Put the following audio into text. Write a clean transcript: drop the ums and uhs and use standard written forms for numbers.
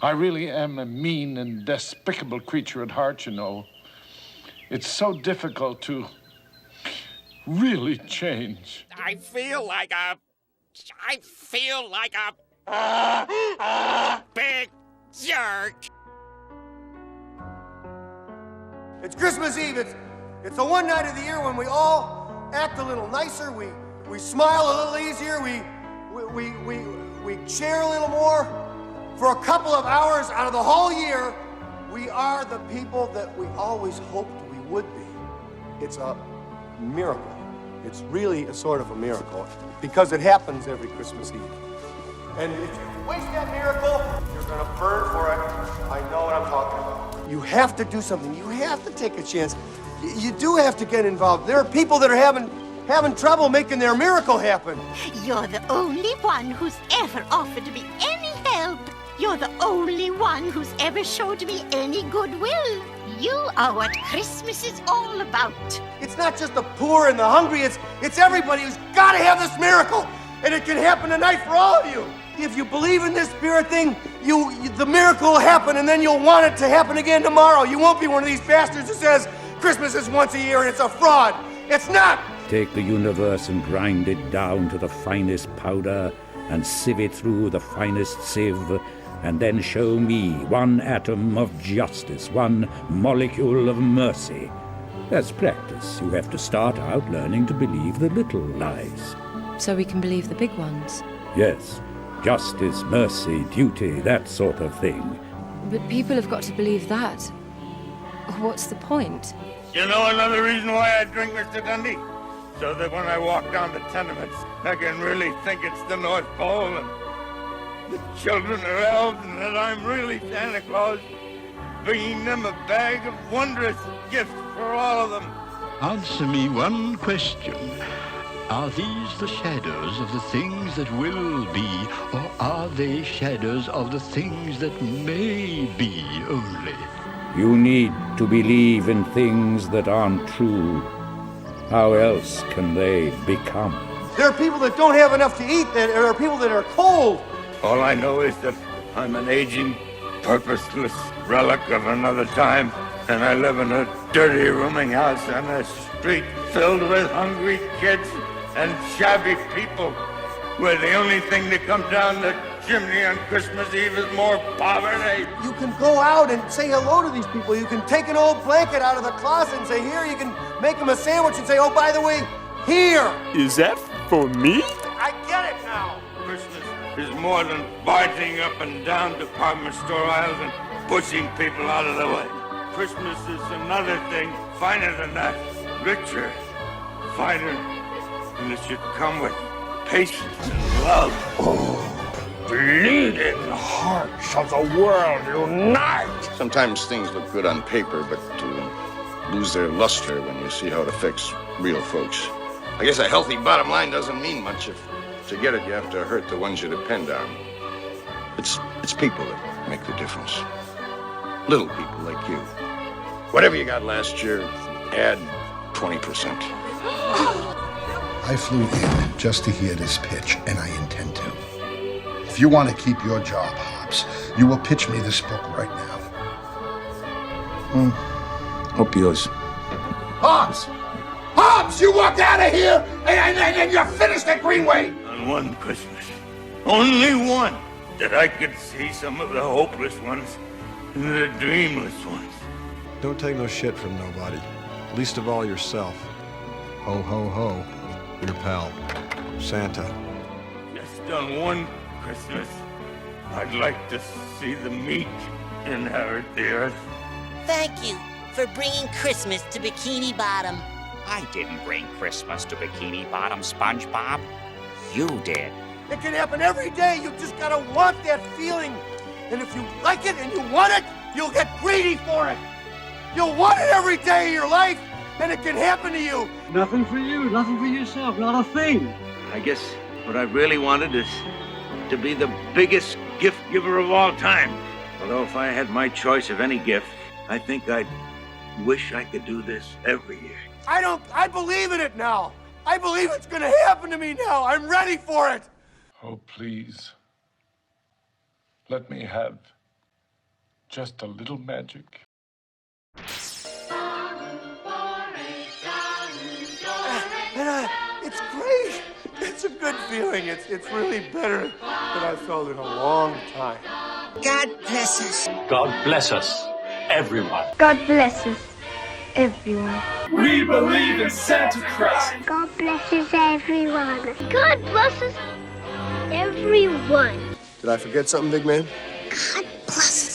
I really am a mean and despicable creature at heart, you know. It's so difficult to really change. I feel like a big jerk. It's Christmas Eve. It's the one night of the year when we all act a little nicer. We smile a little easier. We cheer a little more. For a couple of hours out of the whole year, we are the people that we always hoped we would be. It's a miracle. It's really a sort of a miracle because it happens every Christmas Eve. And if you waste that miracle, you're gonna burn for it. I know what I'm talking about. You have to do something. You have to take a chance. You do have to get involved. There are people that are having trouble making their miracle happen. You're the only one who's ever offered me any help. You're the only one who's ever showed me any goodwill. You are what Christmas is all about. It's not just the poor and the hungry. It's everybody who's got to have this miracle. And it can happen tonight for all of you. If you believe in this spirit thing, the miracle will happen, and then you'll want it to happen again tomorrow. You won't be one of these bastards who says Christmas is once a year and it's a fraud. It's not. Take the universe and grind it down to the finest powder and sieve it through the finest sieve, and then show me one atom of justice, one molecule of mercy. As practice, you have to start out learning to believe the little lies. So we can believe the big ones? Yes. Justice, mercy, duty, that sort of thing. But people have got to believe that. What's the point? You know another reason why I drink, Mr. Dundee? So that when I walk down the tenements, I can really think it's the North Pole and the children are elves and that I'm really Santa Claus, bringing them a bag of wondrous gifts for all of them. Answer me one question. Are these the shadows of the things that will be, or are they shadows of the things that may be only? You need to believe in things that aren't true. How else can they become? There are people that don't have enough to eat. There are people that are cold. All I know is that I'm an aging, purposeless relic of another time, and I live in a dirty rooming house on a street filled with hungry kids and shabby people, where the only thing that comes down the chimney on Christmas Eve is more poverty. You can go out and say hello to these people. You can take an old blanket out of the closet and say, here. You can make them a sandwich and say, oh, by the way, here. Is that for me? I get it now. Christmas is more than barging up and down department store aisles and pushing people out of the way. Christmas is another thing, finer than that, richer, finer, and it should come with patience and love. Oh, bleeding hearts of the world unite! Sometimes things look good on paper, but lose their luster when you see how it affects real folks. I guess a healthy bottom line doesn't mean much if to get it you have to hurt the ones you depend on. It's people that make the difference. Little people like you. Whatever you got last year, add 20%. I flew in just to hear this pitch, and I intend to. If you want to keep your job, Hobbs, you will pitch me this book right now. Hope yours. Hobbs! Hobbs, you walked out of here, and you're finished at Greenway! On one Christmas, only one, that I could see some of the hopeless ones and the dreamless ones. Don't take no shit from nobody. Least of all yourself. Ho, ho, ho. Your pal, Santa. Just on one Christmas, I'd like to see the meek inherit the earth. Thank you for bringing Christmas to Bikini Bottom. I didn't bring Christmas to Bikini Bottom, SpongeBob. You did. It can happen every day. You just gotta want that feeling. And if you like it and you want it, you'll get greedy for it. You'll want it every day of your life, and it can happen to you. Nothing for you, nothing for yourself, not a thing. I guess what I really wanted is to be the biggest gift giver of all time. Although if I had my choice of any gift, I think I'd wish I could do this every year. I believe in it now. I believe it's gonna happen to me now. I'm ready for it. Oh, please. Let me have just a little magic. It's great. It's a good feeling. It's really better than I felt in a long time. God bless us. God bless us, everyone. God bless us, everyone. We believe in Santa Claus. God blesses everyone. God blesses everyone. Did I forget something, big man? God bless